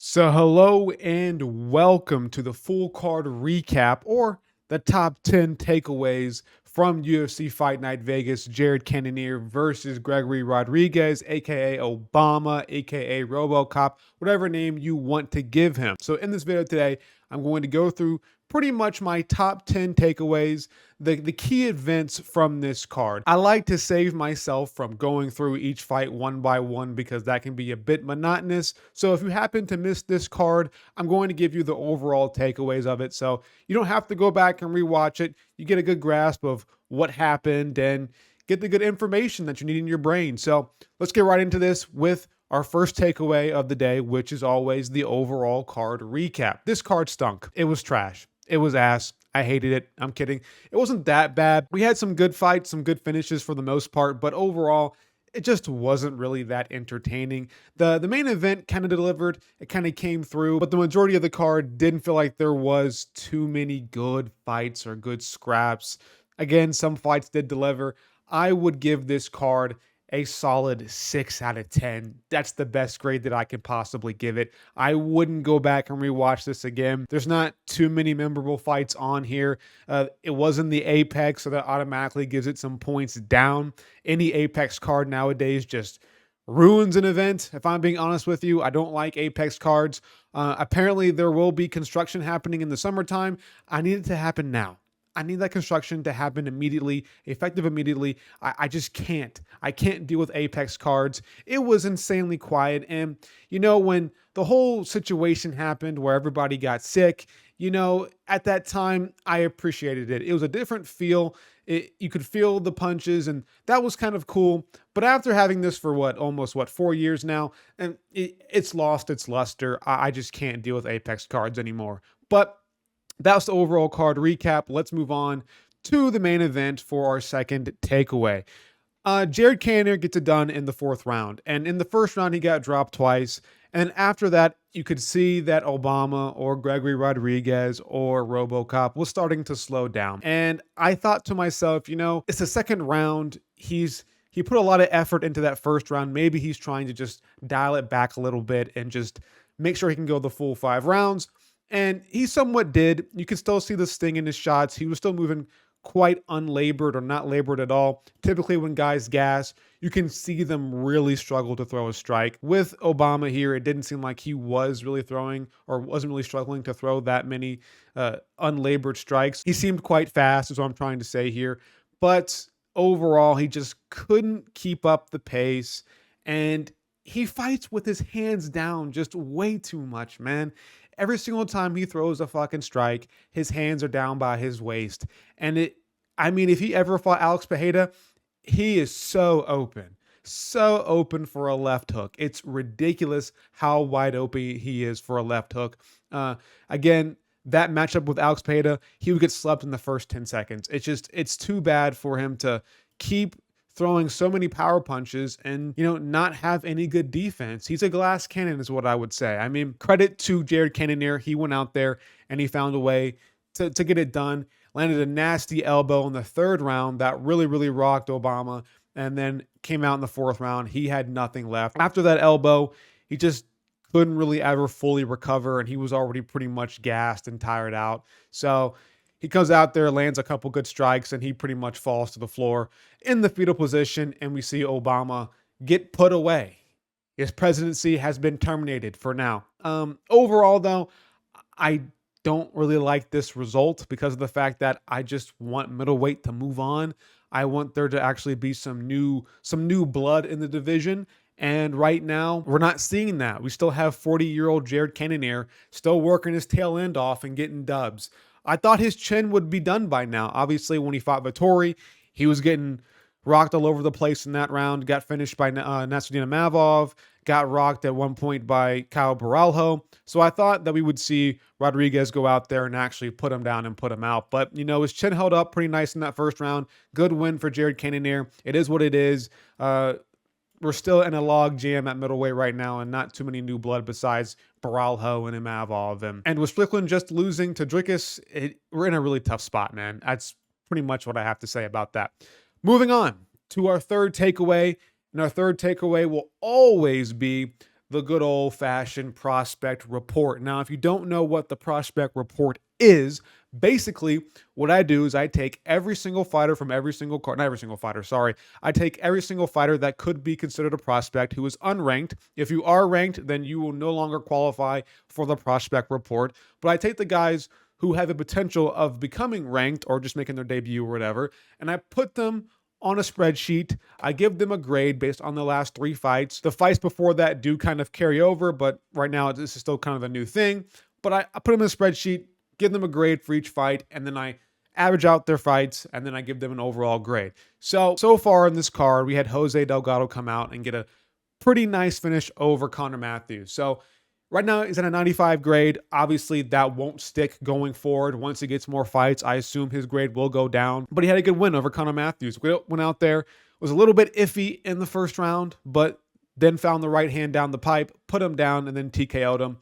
So, hello and welcome to the full card recap or the top 10 takeaways from UFC Fight Night Vegas. Jared Cannonier versus Gregory Rodriguez, aka Obama, aka Robocop, whatever name you want to give him. So, in this video today, I'm going to go through pretty much my top 10 takeaways, the key events from this card. I like to save myself from going through each fight one by one because that can be a bit monotonous. So if you happen to miss this card, I'm going to give you the overall takeaways of it. So you don't have to go back and rewatch it. You get a good grasp of what happened and get the good information that you need in your brain. So let's get right into this with our first takeaway of the day, which is always the overall card recap. This card stunk. It was trash. It was ass. I hated it. I'm kidding. It wasn't that bad. We had some good fights, some good finishes for the most part, but overall, it just wasn't really that entertaining. The main event kind of delivered. It kind of came through, but the majority of the card didn't feel like there was too many good fights or good scraps. Again, some fights did deliver. I would give this card a solid 6 out of 10. That's the best grade that I can possibly give it. I wouldn't go back and rewatch this again. There's not too many memorable fights on here. It wasn't the Apex, so that automatically gives it some points down. Any Apex card nowadays just ruins an event. If I'm being honest with you, I don't like Apex cards. Apparently, there will be construction happening in the summertime. I need it to happen now. I need that construction to happen immediately, effective immediately. I just can't. I can't deal with Apex cards. It was insanely quiet. And, when the whole situation happened where everybody got sick, at that time, I appreciated it. It was a different feel. You could feel the punches, and that was kind of cool. But after having this for almost 4 years now, and it's lost its luster. I just can't deal with Apex cards anymore. But that's the overall card recap. Let's move on to the main event for our second takeaway. Jared Cannonier gets it done in the fourth round. And in the first round, he got dropped twice. And after that, you could see that Obama or Gregory Rodriguez or Robocop was starting to slow down. And I thought to myself, it's the second round. He put a lot of effort into that first round. Maybe he's trying to just dial it back a little bit and just make sure he can go the full 5 rounds. And he somewhat did. You could still see the sting in his shots. He was still moving quite unlabored or not labored at all. Typically, when guys gas, you can see them really struggle to throw a strike. With Obama here, it didn't seem like he was really throwing or wasn't really struggling to throw that many unlabored strikes. He seemed quite fast, is what I'm trying to say here. But overall, he just couldn't keep up the pace. And he fights with his hands down just way too much, man. Every single time he throws a fucking strike, his hands are down by his waist. And if he ever fought Alex Pereira, he is so open for a left hook. It's ridiculous how wide open he is for a left hook. Again, that matchup with Alex Pereira, he would get slept in the first 10 seconds. It's too bad for him to keep throwing so many power punches and, not have any good defense. He's a glass cannon is what I would say. I mean, credit to Jared Cannonier. He went out there and he found a way to get it done. Landed a nasty elbow in the third round that really, really rocked Obama, and then came out in the fourth round. He had nothing left. After that elbow, he just couldn't really ever fully recover, and he was already pretty much gassed and tired out. So he comes out there, lands a couple good strikes, and he pretty much falls to the floor in the fetal position, and we see Obama get put away. His presidency has been terminated for now. Overall, though, I don't really like this result because of the fact that I just want middleweight to move on. I want there to actually be some new blood in the division. And right now, we're not seeing that. We still have 40-year-old Jared Cannonier still working his tail end off and getting dubs. I thought his chin would be done by now. Obviously, when he fought Vettori, he was getting rocked all over the place in that round. Got finished by Nasruddin Mavov. Got rocked at one point by Kyle Baralho. So I thought that we would see Rodriguez go out there and actually put him down and put him out. But, his chin held up pretty nice in that first round. Good win for Jared Cannonier. It is what it is. We're still in a log jam at middleweight right now and not too many new blood besides Baralho and Imavov. And with Strickland just losing to Dricus, we're in a really tough spot, man. That's pretty much what I have to say about that. Moving on to our third takeaway. And our third takeaway will always be the good old fashioned prospect report. Now, if you don't know what the prospect report is, basically what I do is I take every single fighter from every single card, not every single fighter, sorry. I take every single fighter that could be considered a prospect who is unranked. If you are ranked, then you will no longer qualify for the prospect report. But I take the guys who have the potential of becoming ranked or just making their debut or whatever, and I put them on a spreadsheet. I give them a grade based on the last 3 fights. The fights before that do kind of carry over, but right now this is still kind of a new thing. But I put them in a spreadsheet, give them a grade for each fight, and then I average out their fights, and then I give them an overall grade. So far in this card, we had Jose Delgado come out and get a pretty nice finish over Connor Matthews. So right now he's at a 95 grade. Obviously, that won't stick going forward. Once he gets more fights, I assume his grade will go down. But he had a good win over Connor Matthews. Went out there, was a little bit iffy in the first round, but then found the right hand down the pipe, put him down, and then TKO'd him.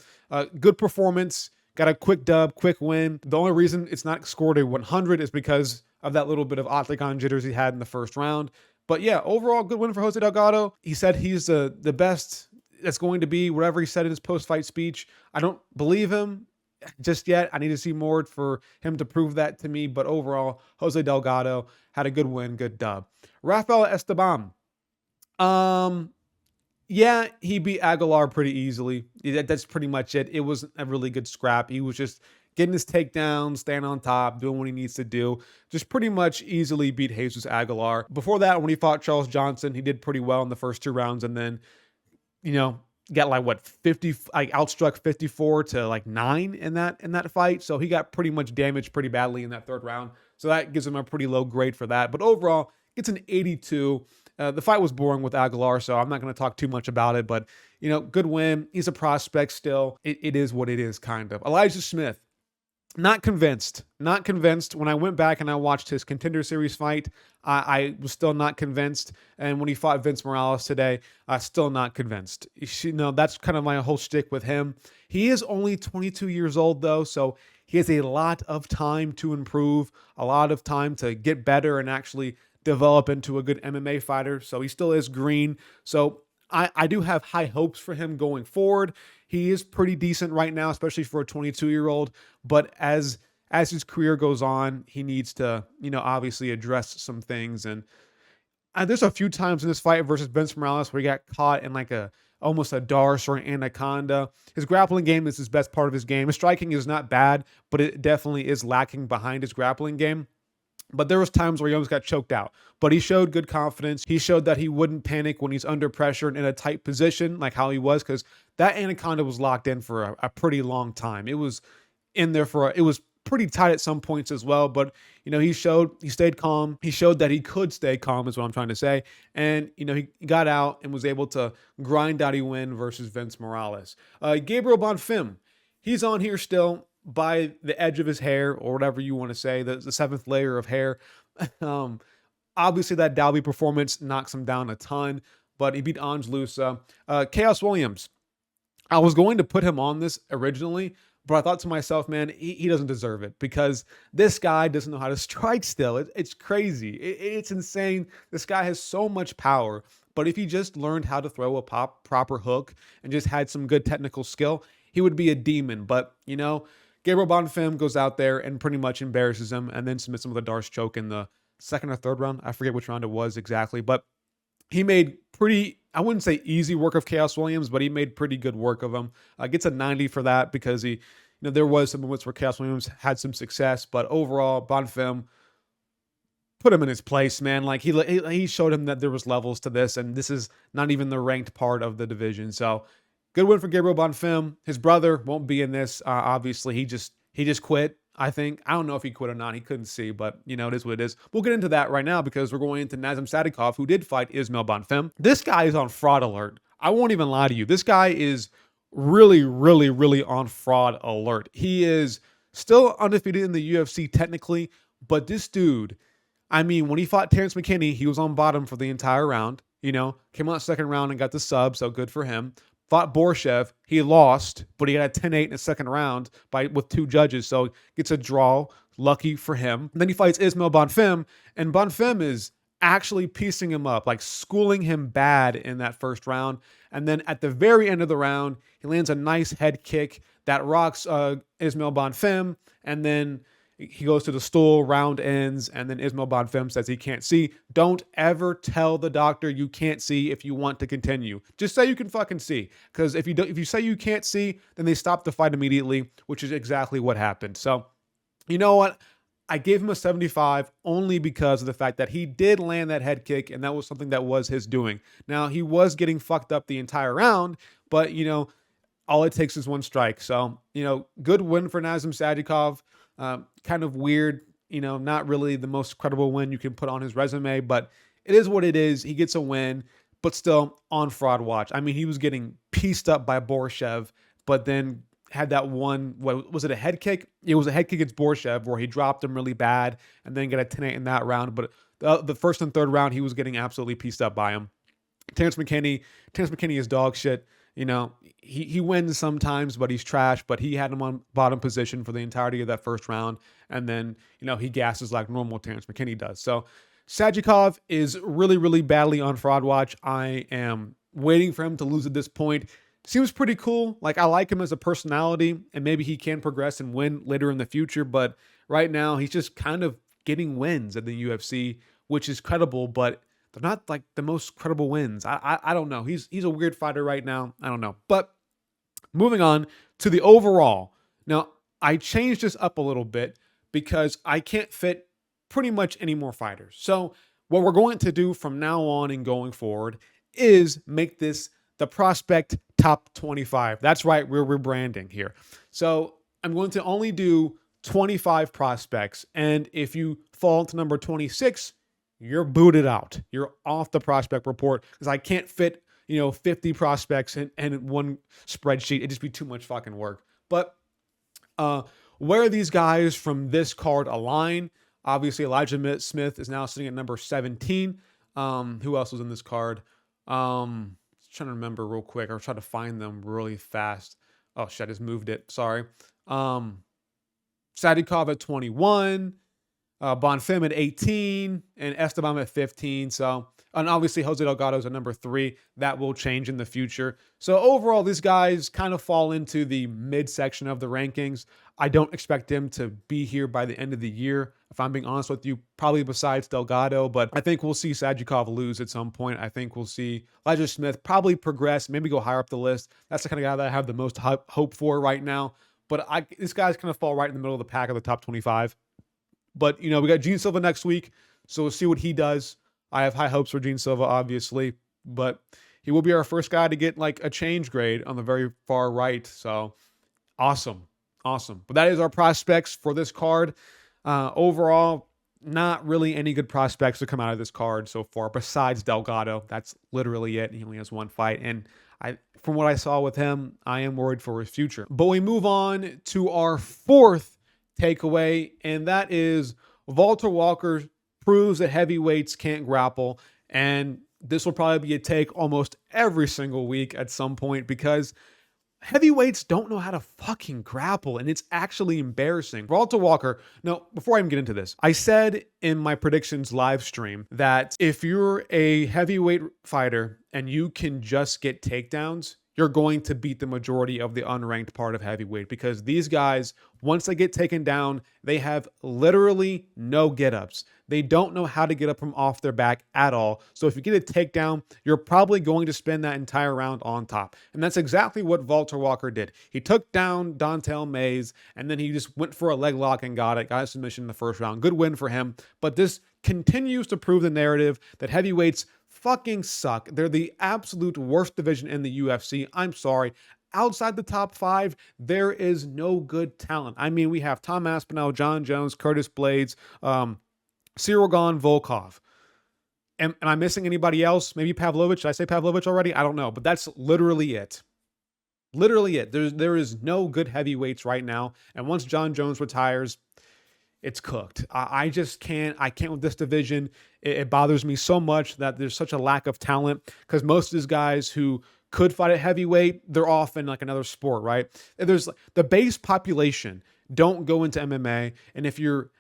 Good performance. Got a quick dub, quick win. The only reason it's not scored a 100 is because of that little bit of octagon jitters he had in the first round. But yeah, overall, good win for Jose Delgado. He said he's the best that's going to be, whatever he said in his post-fight speech. I don't believe him just yet. I need to see more for him to prove that to me. But overall, Jose Delgado had a good win, good dub. Rafael Esteban. Yeah, he beat Aguilar pretty easily. That's pretty much it. It was a really good scrap. He was just getting his takedown, staying on top, doing what he needs to do. Just pretty much easily beat Jesus Aguilar. Before that, when he fought Charles Johnson, he did pretty well in the first 2 rounds, and then, got like 50, like outstruck 54 to like 9 in that fight. So he got pretty much damaged pretty badly in that 3rd round. So that gives him a pretty low grade for that. But overall, gets an 82. The fight was boring with Aguilar, so I'm not going to talk too much about it. But, good win. He's a prospect still. It is what it is, kind of. Elijah Smith. Not convinced. Not convinced. When I went back and I watched his Contender Series fight, I was still not convinced. And when he fought Vince Morales today, still not convinced. That's kind of my whole shtick with him. He is only 22 years old, though, so he has a lot of time to improve, a lot of time to get better and actually develop into a good MMA fighter. So he still is green. So I do have high hopes for him going forward. He is pretty decent right now, especially for a 22-year-old. But as his career goes on, he needs to, obviously address some things. And there's a few times in this fight versus Vince Morales where he got caught in like almost a Darce or an Anaconda. His grappling game is his best part of his game. His striking is not bad, but it definitely is lacking behind his grappling game. But there was times where he almost got choked out. But he showed good confidence. He showed that he wouldn't panic when he's under pressure and in a tight position like how he was, because that Anaconda was locked in for a pretty long time. It was in there it was pretty tight at some points as well. But, he stayed calm. He showed that he could stay calm is what I'm trying to say. And, he got out and was able to grind out a win versus Vince Morales. Gabriel Bonfim, he's on here still by the edge of his hair, or whatever you want to say, the 7th layer of hair. Obviously, that Dalby performance knocks him down a ton, but he beat Ange Loosa. Chaos Williams, I was going to put him on this originally, but I thought to myself, man, he doesn't deserve it, because this guy doesn't know how to strike still. It's crazy. It's insane. This guy has so much power, but if he just learned how to throw a proper hook and just had some good technical skill, he would be a demon. But, Gabriel Bonfim goes out there and pretty much embarrasses him and then submits him with a Darce choke in the 2nd or 3rd round. I forget which round it was exactly, but he made I wouldn't say easy work of Chaos Williams, but he made pretty good work of him. Gets a 90 for that, because there was some moments where Chaos Williams had some success, but overall, Bonfim put him in his place, man. Like he showed him that there was levels to this, and this is not even the ranked part of the division. So good win for Gabriel Bonfim. His brother won't be in this. Obviously, he just quit, I think. I don't know if he quit or not. He couldn't see, but, it is what it is. We'll get into that right now, because we're going into Nazem Sadikov, who did fight Ismail Bonfim. This guy is on fraud alert. I won't even lie to you. This guy is really, really, really on fraud alert. He is still undefeated in the UFC technically, but this dude, when he fought Terrence McKinney, he was on bottom for the entire round. Came out 2nd round and got the sub, so good for him. Fought Borshev, he lost, but he got a 10-8 in the 2nd round with 2 judges, so gets a draw, lucky for him. And then he fights Ismail Bonfim, and Bonfim is actually piecing him up, like schooling him bad in that first round. And then at the very end of the round, he lands a nice head kick that rocks Ismail Bonfim. And then he goes to the stool, round ends, and then Ismail Bonfim says he can't see. Don't ever tell the doctor you can't see if you want to continue. Just say you can fucking see. Because if you say you can't see, then they stop the fight immediately, which is exactly what happened. So, you know what? I gave him a 75 only because of the fact that he did land that head kick, and that was something that was his doing. Now, he was getting fucked up the entire round, but, all it takes is one strike. So, good win for Nazem Sadykhov. Kind of weird, not really the most credible win you can put on his resume, but it is what it is. He gets a win, but still on fraud watch. I mean, he was getting pieced up by Borshev, but then had that one, what was it, a head kick? It was a head kick against Borshev where he dropped him really bad and then got a 10-8 in that round. But the first and third round, he was getting absolutely pieced up by him. Terrence McKinney is dog shit. He wins sometimes, but he's trash. But he had him on bottom position for the entirety of that first round. And then, he gasses like normal Terrence McKinney does. So Sadykhov is really, really badly on fraud watch. I am waiting for him to lose at this point. Seems pretty cool. Like, I like him as a personality, and maybe he can progress and win later in the future. But right now, he's just kind of getting wins at the UFC, which is credible, but they're not like the most credible wins. I don't know. He's a weird fighter right now. I don't know. But moving on to the overall. Now, I changed this up a little bit because I can't fit pretty much any more fighters. So what we're going to do from now on and going forward is make this the Prospect Top 25. That's right, we're rebranding here. So I'm going to only do 25 prospects. And if you fall to number 26, you're booted out. You're off the prospect report because I can't fit, 50 prospects in one spreadsheet. It'd just be too much fucking work. But where these guys from this card align, obviously Elijah Smith is now sitting at number 17. Who else was in this card? Trying to remember real quick. I'll try to find them really fast. Oh shit, I just moved it. Sorry. Sadykhov at 21, Bonfim at 18, and Esteban at 15. So, and obviously Jose Delgado's at number 3. That will change in the future. So overall, these guys kind of fall into the midsection of the rankings. I don't expect them to be here by the end of the year, if I'm being honest with you, probably besides Delgado, but I think we'll see Sadykhov lose at some point. I think we'll see Elijah Smith probably progress, maybe go higher up the list. That's the kind of guy that I have the most hope for right now. But this guy's kind of fall right in the middle of the pack of the top 25. But, we got Gene Silva next week, so we'll see what he does. I have high hopes for Gene Silva, obviously, but he will be our first guy to get like a change grade on the very far right. So awesome. But that is our prospects for this card. Overall, not really any good prospects to come out of this card so far, besides Delgado. That's literally it. He only has one fight. And from what I saw with him, I am worried for his future. But we move on to our fourth takeaway, and that is Walter Walker proves that heavyweights can't grapple. And this will probably be a take almost every single week at some point because heavyweights don't know how to fucking grapple, and it's actually embarrassing. Walter Walker, no, before I even get into this, I said in my predictions live stream that if you're a heavyweight fighter and you can just get takedowns, you're going to beat the majority of the unranked part of heavyweight because these guys, once they get taken down, they have literally no get-ups. They don't know how to get up from off their back at all. So if you get a takedown, you're probably going to spend that entire round on top. And that's exactly what Walter Walker did. He took down Dontel Mays, and then he just went for a leg lock and got a submission in the first round. Good win for him. But this continues to prove the narrative that heavyweights fucking suck. They're the absolute worst division in the UFC. I'm sorry. Outside the top 5, there is no good talent. I mean, we have Tom Aspinall, John Jones, Curtis Blades, Cyril Gane, Volkov. Am I missing anybody else? Maybe Pavlovich. Did I say Pavlovich already? I don't know. But that's literally it. Literally it. There is no good heavyweights right now. And once John Jones retires, it's cooked. I just can't. I can't with this division. It bothers me so much that there's such a lack of talent because most of these guys who could fight at heavyweight, they're off in like another sport, right? There's the base population don't go into MMA. And if you're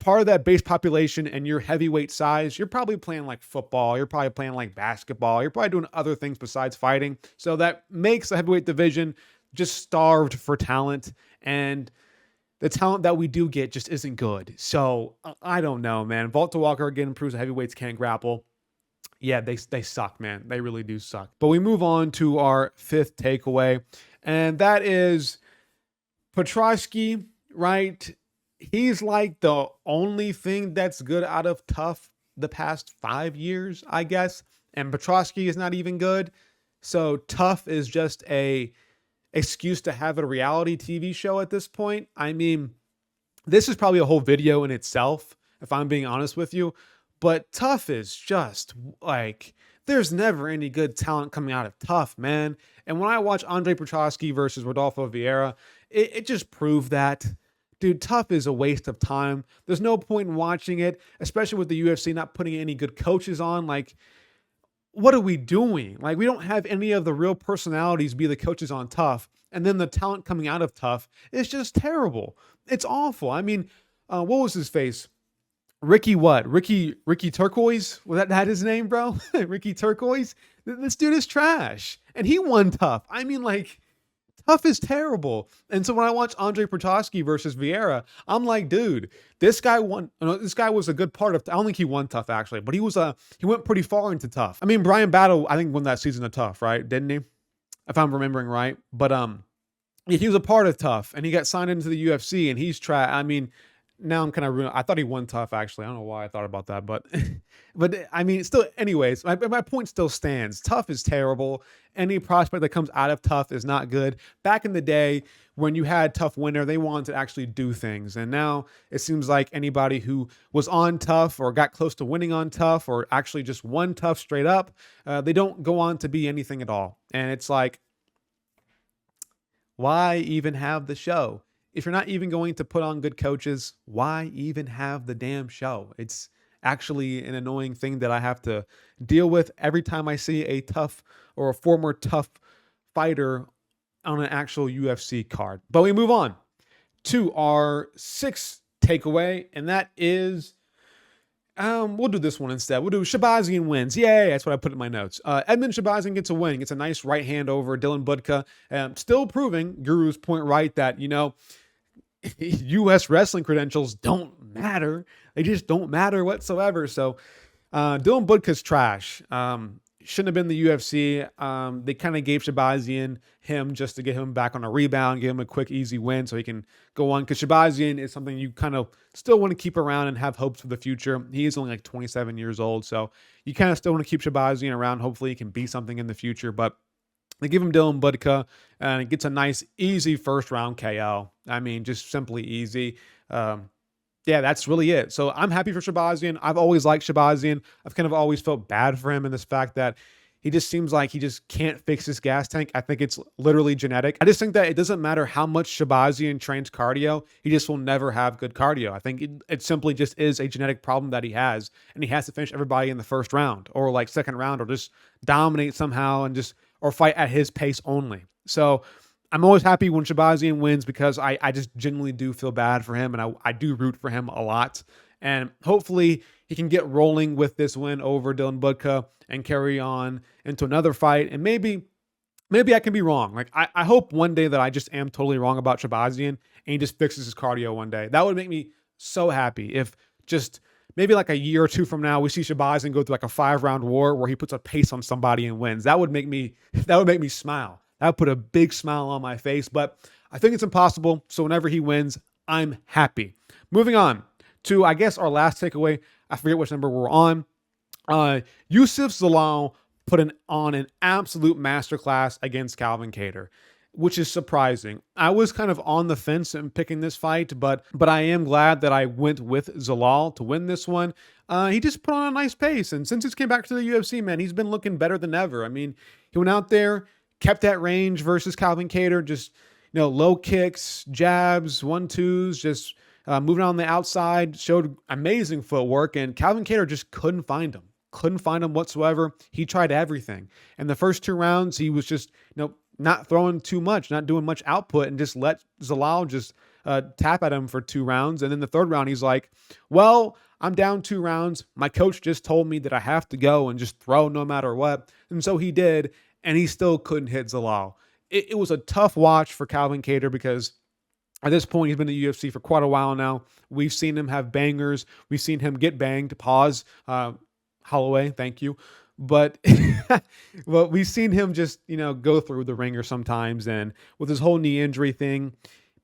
part of that base population and your heavyweight size, you're probably playing like football, you're probably playing like basketball, you're probably doing other things besides fighting. So that makes the heavyweight division just starved for talent, and the talent that we do get just isn't good. So I don't know, man. Volta Walker again proves the heavyweights can't grapple. Yeah, they suck, man. They really do suck. But we move on to our fifth takeaway, and that is Petroski, right? He's like the only thing that's good out of Tough the past 5 years, I guess. And Petroski is not even good. So Tough is just a excuse to have a reality TV show at this point. I mean, this is probably a whole video in itself, if I'm being honest with you. But Tough is just like, there's never any good talent coming out of Tough, man. And when I watch Andre Petroski versus Rodolfo Vieira, it just proved that. Dude, Tough is a waste of time. There's no point in watching it, especially with the UFC not putting any good coaches on. Like, what are we doing? Like, we don't have any of the real personalities be the coaches on Tough. And then the talent coming out of Tough is just terrible. It's awful. I mean, what was his face? Ricky what? Ricky Turquoise? Was that his name, bro? Ricky Turquoise? This dude is trash. And he won Tough. I mean, like, Tough is terrible. And so when I watch Andre Petroski versus Vieira, I'm like, dude, this guy won. This guy was a good part of. I don't think he won Tough actually, but he went pretty far into Tough. I mean, Brian Battle, I think won that season of Tough, right? Didn't he? If I'm remembering right. But he was a part of Tough, and he got signed into the UFC, and he's I mean, now I'm kind of ruined. I thought he won Tough actually. I don't know why I thought about that, but I mean, still, anyways, my point still stands. Tough is terrible. Any prospect that comes out of Tough is not good. Back in the day when you had Tough winner, they wanted to actually do things. And now it seems like anybody who was on Tough or got close to winning on Tough or actually just won Tough straight up, they don't go on to be anything at all. And it's like, why even have the show? If you're not even going to put on good coaches, why even have the damn show? It's actually an annoying thing that I have to deal with every time I see a Tough or a former Tough fighter on an actual UFC card. But we move on to our sixth takeaway, and that is, we'll do this one instead. We'll do Shabazian wins. Yay, that's what I put in my notes. Edmund Shabazian gets a win. Gets a nice right hand over Dylan Budka. Still proving Guru's point right that, U.S. wrestling credentials don't matter. They just don't matter whatsoever. So Dylan Budka's trash. Shouldn't have been the UFC. They kind of gave Shabazian him just to get him back on a rebound, give him a quick, easy win so he can go on. Because Shabazian is something you kind of still want to keep around and have hopes for the future. He is only like 27 years old, so you kind of still want to keep Shabazian around. Hopefully he can be something in the future, but they give him Dylan Budka, and it gets a nice, easy first-round KO. I mean, just simply easy. Yeah, that's really it. So I'm happy for Shabazian. I've always liked Shabazian. I've kind of always felt bad for him in this fact that he just seems like he just can't fix his gas tank. I think it's literally genetic. I just think that it doesn't matter how much Shabazian trains cardio. He just will never have good cardio. I think it simply just is a genetic problem that he has, and he has to finish everybody in the first round or like second round or just dominate somehow and or fight at his pace only. So I'm always happy when Shabazian wins because I just genuinely do feel bad for him, and I do root for him a lot. And hopefully he can get rolling with this win over Dylan Budka and carry on into another fight. And maybe I can be wrong. Like I hope one day that I just am totally wrong about Shabazian and he just fixes his cardio one day. That would make me so happy if just maybe like a year or two from now, we see Shabazian go through like a 5-round war where he puts a pace on somebody and wins. That would make me smile. That would put a big smile on my face, but I think it's impossible. So whenever he wins, I'm happy. Moving on to, I guess, our last takeaway. I forget which number we're on. Yusuf Zalal put on an absolute masterclass against Calvin Kattar, which is surprising. I was kind of on the fence in picking this fight, but I am glad that I went with Zalal to win this one. He just put on a nice pace, and since he came back to the UFC, man, he's been looking better than ever. I mean, he went out there, kept that range versus Calvin Kattar, just low kicks, jabs, 1-2s, just moving on the outside, showed amazing footwork, and Calvin Kattar just couldn't find him. Couldn't find him whatsoever. He tried everything. And the first 2 rounds, he was just, not throwing too much, not doing much output, and just let Zalal just tap at him for 2 rounds. And then the third round, he's like, well, I'm down 2 rounds. My coach just told me that I have to go and just throw no matter what. And so he did, and he still couldn't hit Zalal. It was a tough watch for Calvin Kattar because at this point, he's been in the UFC for quite a while now. We've seen him have bangers. We've seen him get banged. Pause. Holloway, thank you. But well, we've seen him just, go through the ringer sometimes. And with his whole knee injury thing,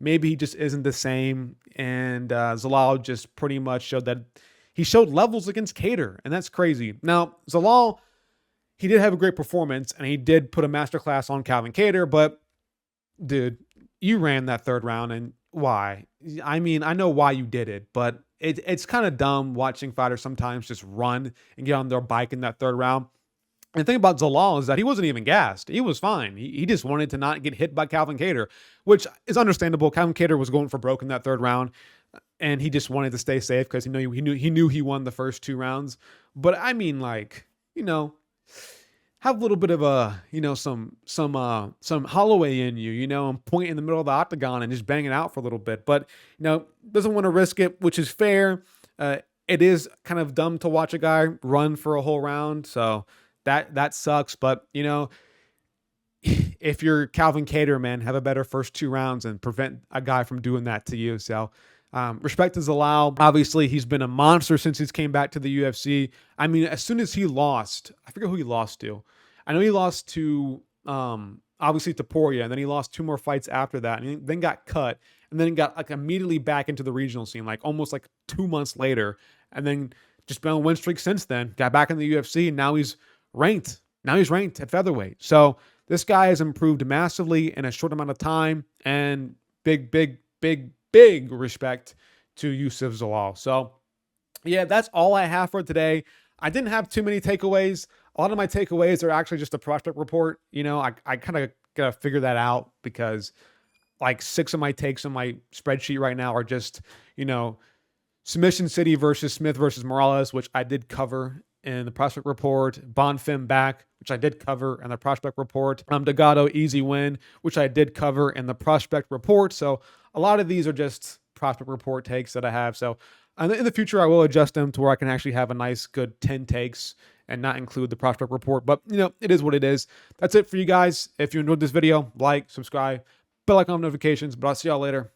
maybe he just isn't the same. And Zalal just pretty much showed that he showed levels against Kattar. And that's crazy. Now, Zalal, he did have a great performance. And he did put a masterclass on Calvin Kattar. But, dude, you ran that third round, and why? I mean, I know why you did it, but it's kind of dumb watching fighters sometimes just run and get on their bike in that third round. And the thing about Zalal is that he wasn't even gassed. He was fine. He just wanted to not get hit by Calvin Kattar, which is understandable. Calvin Kattar was going for broke in that third round, and he just wanted to stay safe because he knew he won the first 2 rounds. But I mean, have a little bit of some Holloway in you, and point in the middle of the octagon and just bang it out for a little bit. But, doesn't want to risk it, which is fair. It is kind of dumb to watch a guy run for a whole round. So that sucks. But, if you're Calvin Kattar, man, have a better first 2 rounds and prevent a guy from doing that to you. So respect to Zalal. Obviously, he's been a monster since he's came back to the UFC. I mean, as soon as he lost, I forget who he lost to. I know he lost to, obviously, to Poirier, and then he lost 2 more fights after that, and then got cut, and then got immediately back into the regional scene, almost 2 months later, and then just been on a win streak since then. Got back in the UFC, and now he's ranked. Now he's ranked at featherweight. So this guy has improved massively in a short amount of time, and big respect to Yusuf Zalal. So, yeah, that's all I have for today. I didn't have too many takeaways. A lot of my takeaways are actually just a prospect report. I kind of got to figure that out because 6 of my takes on my spreadsheet right now are just, Submission City versus Smith versus Morales, which I did cover in the prospect report. Bonfim back, which I did cover in the prospect report. Delgado easy win, which I did cover in the prospect report. So a lot of these are just prospect report takes that I have. So in the future, I will adjust them to where I can actually have a nice, good 10 takes and not include the prospect report. But, it is what it is. That's it for you guys. If you enjoyed this video, like, subscribe, bell icon notifications. But I'll see y'all later.